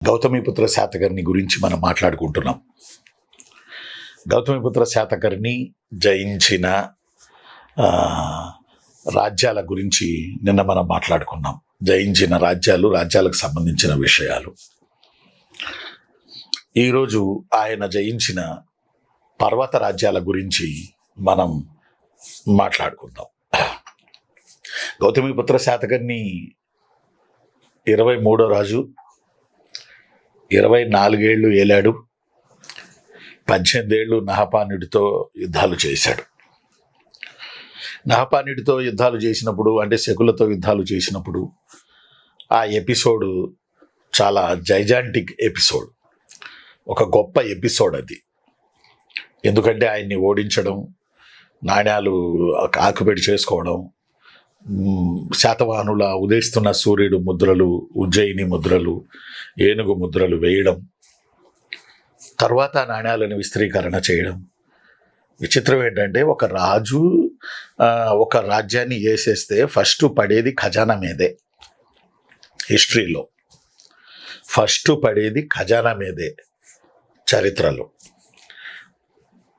గౌతమిపుత్ర శాతకర్ణి గురించి మనం మాట్లాడుకుంటున్నాం. గౌతమిపుత్ర శాతకర్ణి జయించిన రాజ్యాల గురించి నిన్న మనం మాట్లాడుకున్నాం. జయించిన రాజ్యాలకు సంబంధించిన విషయాలు. ఈరోజు ఆయన జయించిన పర్వత రాజ్యాల గురించి మనం మాట్లాడుకుందాం. గౌతమిపుత్ర శాతకర్ణి 23వ రాజు, 24 ఏళ్ళు ఏలాడు. 18 ఏళ్ళు నహపానుడితో యుద్ధాలు చేశాడు. నహపానుడితో యుద్ధాలు చేసినప్పుడు, అంటే శకులతో యుద్ధాలు చేసినప్పుడు, ఆ ఎపిసోడ్ చాలా జైజాంటిక్ ఎపిసోడ్, ఒక గొప్ప ఎపిసోడ్ అది. ఎందుకంటే ఆయన్ని ఓడించడం, నాణ్యాలు ఆకుపెట్టి చేసుకోవడం, శాతవాహనుల ఉదయిస్తున్న సూర్యుడు ముద్రలు, ఉజ్జయిని ముద్రలు, ఏనుగు ముద్రలు వేయడం, తర్వాత నాణ్యాలను విస్త్రీకరణ చేయడం. విచిత్రం ఏంటంటే, ఒక రాజు ఒక రాజ్యాన్ని వేసేస్తే ఫస్ట్ పడేది ఖజానా మీదే. హిస్టరీలో ఫస్ట్ పడేది ఖజానా మీదే, చరిత్రలో.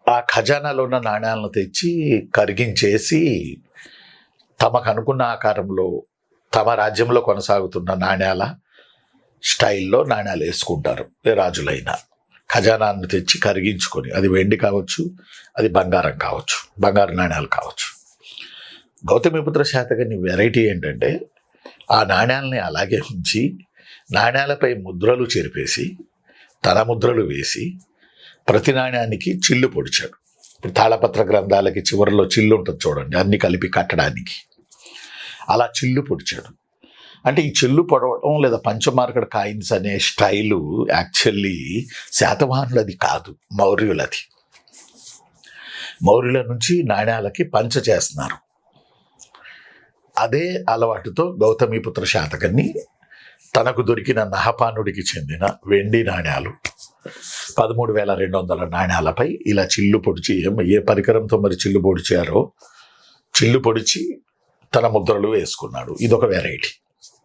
ఆ ఖజానాలో ఉన్న నాణ్యాలను తెచ్చి కరిగించేసి తమకు అనుకున్న ఆకారంలో తమ రాజ్యంలో కొనసాగుతున్న నాణ్యాల స్టైల్లో నాణ్యాలు వేసుకుంటారు. ఏ రాజులైనా ఖజానాన్ని తెచ్చి కరిగించుకొని, అది వెండి కావచ్చు, అది బంగారం కావచ్చు, బంగారు నాణ్యాలు కావచ్చు. గౌతమిపుత్ర శాతకర్ణి వెరైటీ ఏంటంటే, ఆ నాణ్యాలని అలాగే ఉంచి నాణ్యాలపై ముద్రలు చెరిపేసి తన ముద్రలు వేసి ప్రతి నాణ్యానికి చిల్లు పొడిచాడు. ఇప్పుడు తాళపత్ర గ్రంథాలకి చివరిలో చిల్లు ఉంటుంది చూడండి, అన్ని కలిపి కట్టడానికి. అలా చిల్లు పొడిచాడు. అంటే ఈ చిల్లు పొడవడం లేదా పంచమార్కడ్ కాయిన్స్ అనే స్టైలు యాక్చువల్లీ శాతవాహనులది కాదు, మౌర్యులది. మౌర్యుల నుంచి నాణ్యాలకి పంచ చేస్తున్నారు. అదే అలవాటుతో గౌతమిపుత్ర శాతకర్ణి తనకు దొరికిన నహపానుడికి చెందిన వెండి నాణ్యాలు 13,200 నాణ్యాలపై ఇలా చిల్లు పొడిచి, ఏ పరికరంతో మరి చిల్లు పొడిచారో, చిల్లు పొడిచి తన ముద్రలు వేసుకున్నాడు. ఇదొక వెరైటీ.